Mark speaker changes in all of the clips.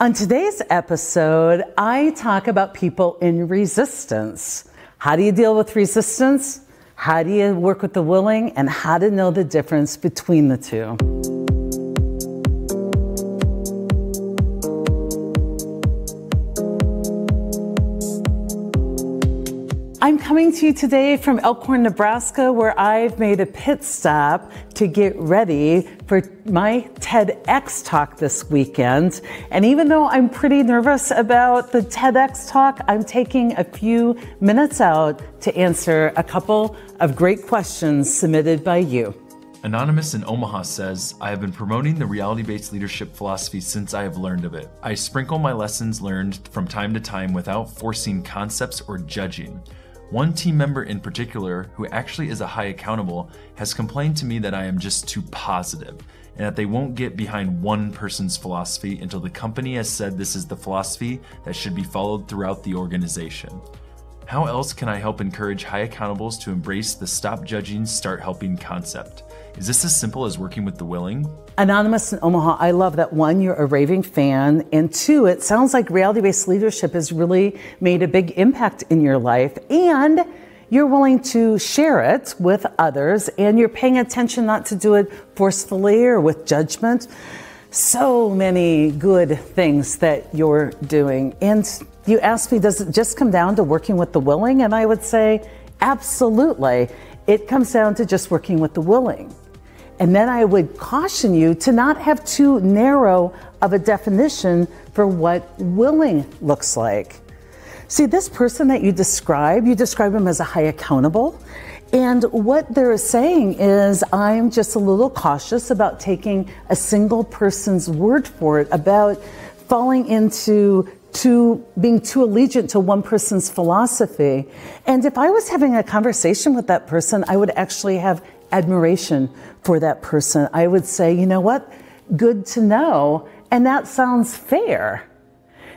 Speaker 1: On today's episode, I talk about people in resistance. How do you deal with resistance? How do you work with the willing? And how to know the difference between the two. I'm coming to you today from Elkhorn, Nebraska, where I've made a pit stop to get ready for my TEDx talk this weekend. And even though I'm pretty nervous about the TEDx talk, I'm taking a few minutes out to answer a couple of great questions submitted by you.
Speaker 2: Anonymous in Omaha says, I have been promoting the reality-based leadership philosophy since I have learned of it. I sprinkle my lessons learned from time to time without forcing concepts or judging. One team member in particular, who actually is a high accountable, has complained to me that I am just too positive and that they won't get behind one person's philosophy until the company has said this is the philosophy that should be followed throughout the organization. How else can I help encourage high accountables to embrace the stop judging, start helping concept? Is this as simple as working with the willing?
Speaker 1: Anonymous in Omaha, I love that. One, you're a raving fan, and two, it sounds like reality-based leadership has really made a big impact in your life, and you're willing to share it with others, and you're paying attention not to do it forcefully or with judgment. So many good things that you're doing. And you asked me, does it just come down to working with the willing? And I would say, absolutely. It comes down to just working with the willing. And then I would caution you to not have too narrow of a definition for what willing looks like. See, this person that you describe him as a high accountable. And what they're saying is, I'm just a little cautious about taking a single person's word for it, about falling into being too allegiant to one person's philosophy. And if I was having a conversation with that person, I would actually have admiration for that person. I would say, you know what? Good to know. And that sounds fair.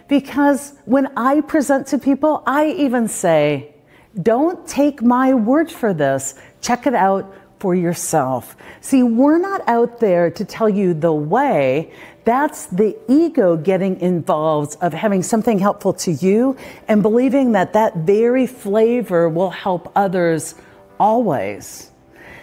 Speaker 1: Because when I present to people, I even say, don't take my word for this. Check it out for yourself. See, we're not out there to tell you the way. That's the ego getting involved, of having something helpful to you and believing that that very flavor will help others always.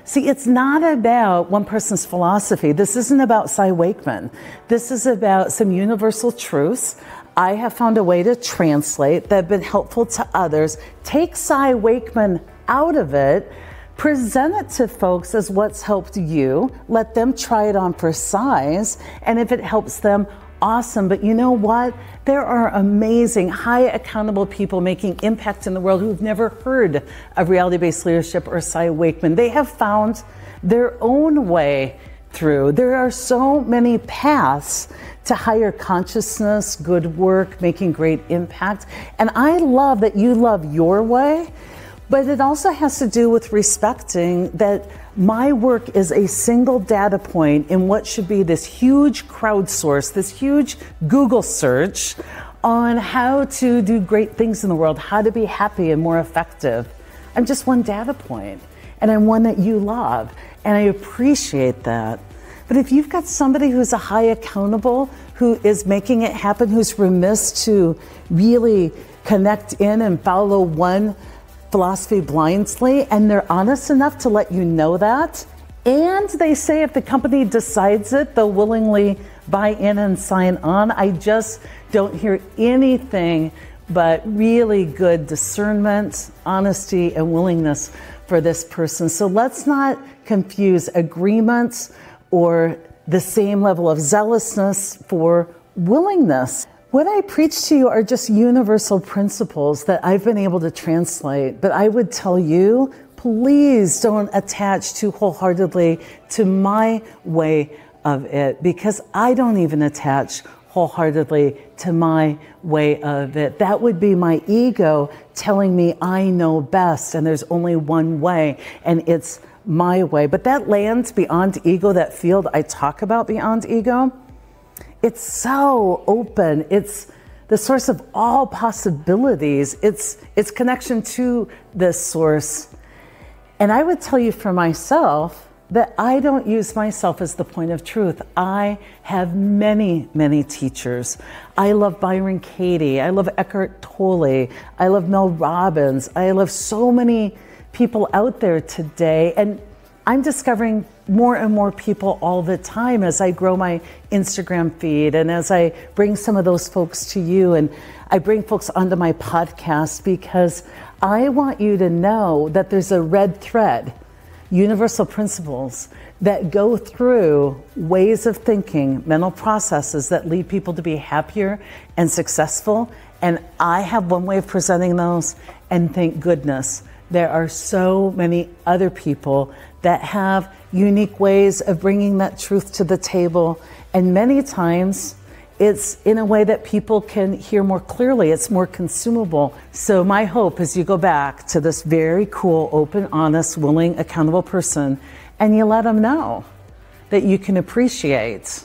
Speaker 1: See, it's not about one person's philosophy. This isn't about Cy Wakeman. This is about some universal truths I have found a way to translate that have been helpful to others. Take Cy Wakeman out of it, present it to folks as what's helped you, let them try it on for size, and if it helps them, awesome. But you know what? There are amazing, high accountable people making impact in the world who've never heard of reality-based leadership or Cy Wakeman. They have found their own way through. There are so many paths to higher consciousness, good work, making great impact. And I love that you love your way, but it also has to do with respecting that my work is a single data point in what should be this huge crowdsource, this huge Google search on how to do great things in the world, how to be happy and more effective. I'm just one data point, and I'm one that you love, and I appreciate that. But if you've got somebody who's a high accountable, who is making it happen, who's remiss to really connect in and follow one philosophy blindly, and they're honest enough to let you know that, and they say if the company decides it, they'll willingly buy in and sign on, I just don't hear anything but really good discernment, honesty, and willingness for this person. So let's not confuse agreements or the same level of zealousness for willingness. What I preach to you are just universal principles that I've been able to translate, but I would tell you, please don't attach too wholeheartedly to my way of it, because I don't even attach wholeheartedly to my way of it. That would be my ego telling me I know best and there's only one way and it's my way. But that lands beyond ego, that field I talk about beyond ego, it's so open. It's the source of all possibilities. It's connection to this source. And I would tell you for myself that I don't use myself as the point of truth. I have many, many teachers. I love Byron Katie. I love Eckhart Tolle. I love Mel Robbins. I love so many people out there today. And I'm discovering more and more people all the time as I grow my Instagram feed and as I bring some of those folks to you and I bring folks onto my podcast, because I want you to know that there's a red thread, universal principles that go through ways of thinking, mental processes that lead people to be happier and successful. And I have one way of presenting those, and thank goodness there are so many other people that have unique ways of bringing that truth to the table. And many times it's in a way that people can hear more clearly. It's more consumable. So my hope is you go back to this very cool, open, honest, willing, accountable person, and you let them know that you can appreciate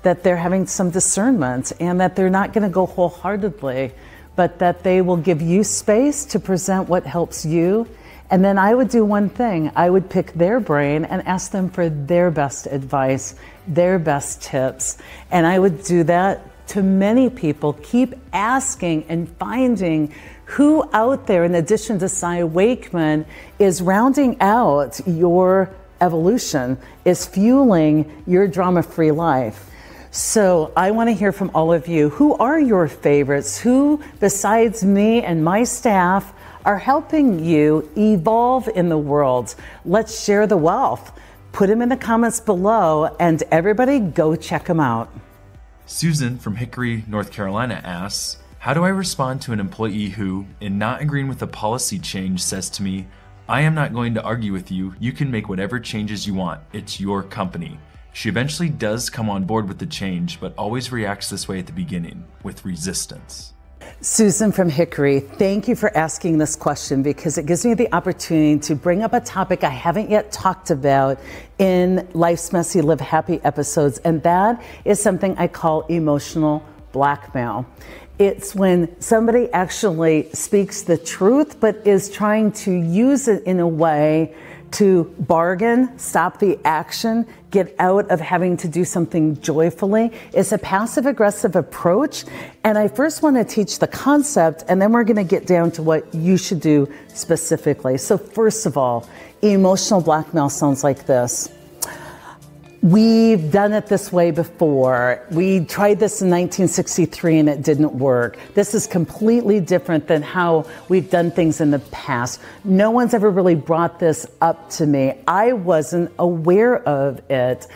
Speaker 1: that they're having some discernment and that they're not going to go wholeheartedly, but that they will give you space to present what helps you. And then I would do one thing. I would pick their brain and ask them for their best advice, their best tips. And I would do that to many people. Keep asking and finding who out there, in addition to Cy Wakeman, is rounding out your evolution, is fueling your drama-free life. So I want to hear from all of you. Who are your favorites? Who, besides me and my staff, are helping you evolve in the world? Let's share the wealth. Put them in the comments below, and everybody go check them out.
Speaker 2: Susan from Hickory, North Carolina asks, how do I respond to an employee who, in not agreeing with a policy change, says to me, I am not going to argue with you. You can make whatever changes you want. It's your company. She eventually does come on board with the change, but always reacts this way at the beginning, with resistance.
Speaker 1: Susan from Hickory, thank you for asking this question, because it gives me the opportunity to bring up a topic I haven't yet talked about in Life's Messy, Live Happy episodes, and that is something I call emotional blackmail. It's when somebody actually speaks the truth, but is trying to use it in a way to bargain, stop the action, get out of having to do something joyfully. It's a passive-aggressive approach, and I first want to teach the concept, and then we're going to get down to what you should do specifically. So first of all, emotional blackmail sounds like this. We've done it this way before. We tried this in 1963 and it didn't work. This is completely different than how we've done things in the past. No one's ever really brought this up to me. I wasn't aware of it.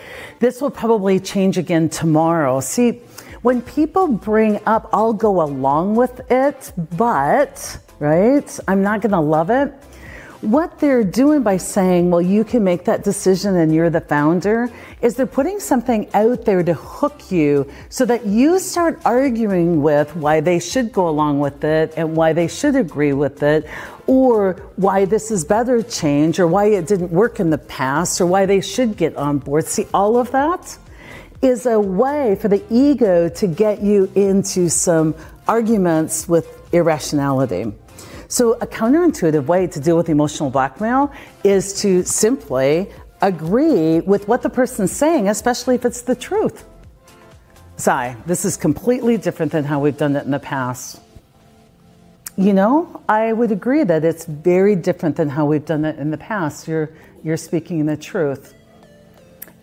Speaker 1: This will probably change again tomorrow. See, when people bring up, I'll go along with it, but, right, I'm not going to love it. What they're doing by saying, well, you can make that decision and you're the founder, is they're putting something out there to hook you so that you start arguing with why they should go along with it and why they should agree with it, or why this is better change, or why it didn't work in the past, or why they should get on board. See, all of that is a way for the ego to get you into some arguments with irrationality. So a counterintuitive way to deal with emotional blackmail is to simply agree with what the person's saying, especially if it's the truth. Cy, this is completely different than how we've done it in the past. You know, I would agree that it's very different than how we've done it in the past. You're speaking the truth.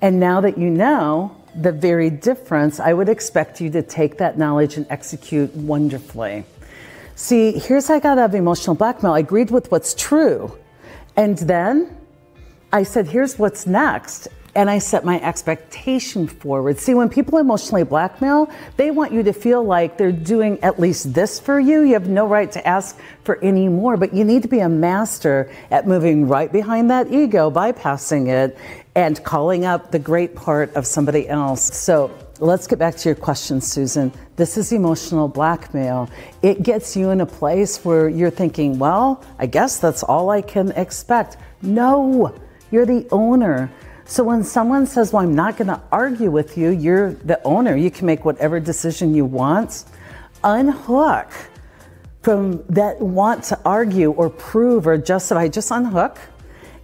Speaker 1: And now that you know the very difference, I would expect you to take that knowledge and execute wonderfully. See, here's how I got out of emotional blackmail. I agreed with what's true. And then I said, here's what's next. And I set my expectation forward. See, when people emotionally blackmail, they want you to feel like they're doing at least this for you. You have no right to ask for any more, but you need to be a master at moving right behind that ego, bypassing it, and calling up the great part of somebody else. So let's get back to your question, Susan. This is emotional blackmail. It gets you in a place where you're thinking, well, I guess that's all I can expect. No, you're the owner. So when someone says, well, I'm not going to argue with you, you're the owner. You can make whatever decision you want. Unhook from that want to argue or prove or justify. Just unhook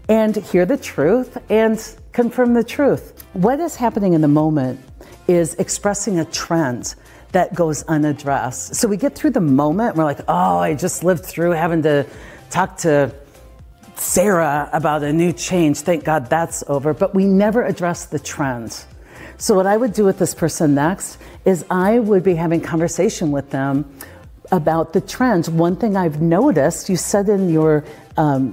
Speaker 1: and hear the truth and confirm the truth. What is happening in the moment is expressing a trend that goes unaddressed. So we get through the moment, and we're like, oh, I just lived through having to talk to Sarah about a new change. Thank God that's over. But we never address the trend. So what I would do with this person next is I would be having conversation with them about the trends. One thing I've noticed, you said in your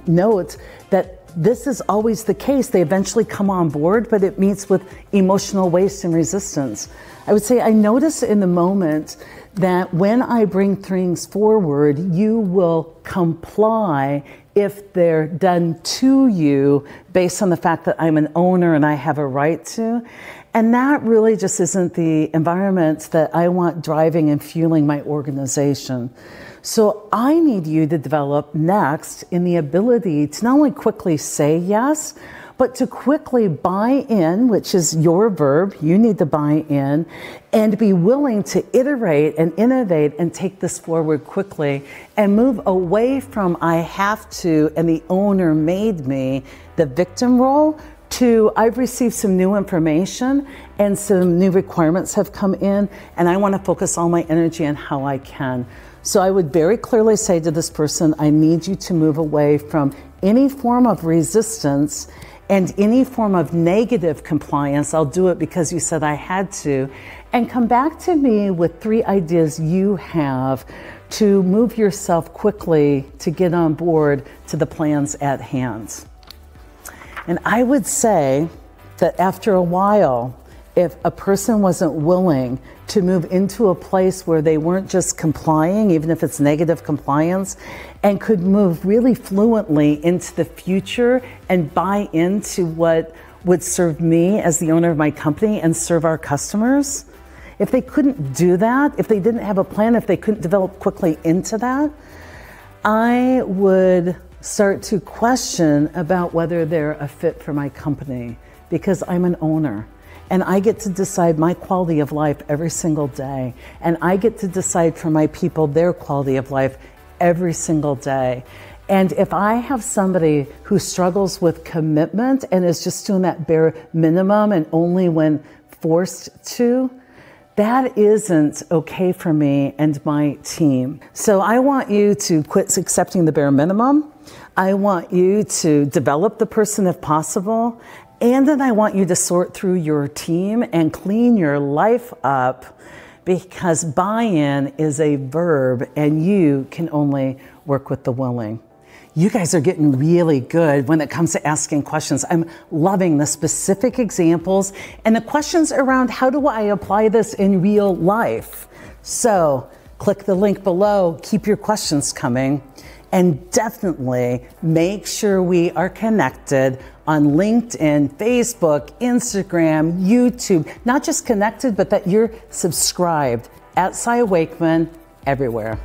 Speaker 1: notes that this is always the case. They eventually come on board, but it meets with emotional waste and resistance. I would say I notice in the moment that when I bring things forward, you will comply if they're done to you based on the fact that I'm an owner and I have a right to. And that really just isn't the environment that I want driving and fueling my organization. So I need you to develop next in the ability to not only quickly say yes, but to quickly buy in, which is your verb. You need to buy in and be willing to iterate and innovate and take this forward quickly and move away from I have to and the owner made me, the victim role, to I've received some new information and some new requirements have come in and I want to focus all my energy on how I can. So I would very clearly say to this person, I need you to move away from any form of resistance and any form of negative compliance. I'll do it because you said I had to. And come back to me with 3 ideas you have to move yourself quickly to get on board to the plans at hand. And I would say that after a while, if a person wasn't willing to move into a place where they weren't just complying, even if it's negative compliance, and could move really fluently into the future and buy into what would serve me as the owner of my company and serve our customers, if they couldn't do that, if they didn't have a plan, if they couldn't develop quickly into that, I would start to question about whether they're a fit for my company, because I'm an owner. And I get to decide my quality of life every single day. And I get to decide for my people their quality of life every single day. And if I have somebody who struggles with commitment and is just doing that bare minimum and only when forced to, that isn't okay for me and my team. So I want you to quit accepting the bare minimum. I want you to develop the person if possible. And then I want you to sort through your team and clean your life up, because buy-in is a verb and you can only work with the willing. You guys are getting really good when it comes to asking questions. I'm loving the specific examples and the questions around how do I apply this in real life. So click the link below, keep your questions coming, and definitely make sure we are connected on LinkedIn, Facebook, Instagram, YouTube. Not just connected, but that you're subscribed at Cy Wakeman everywhere.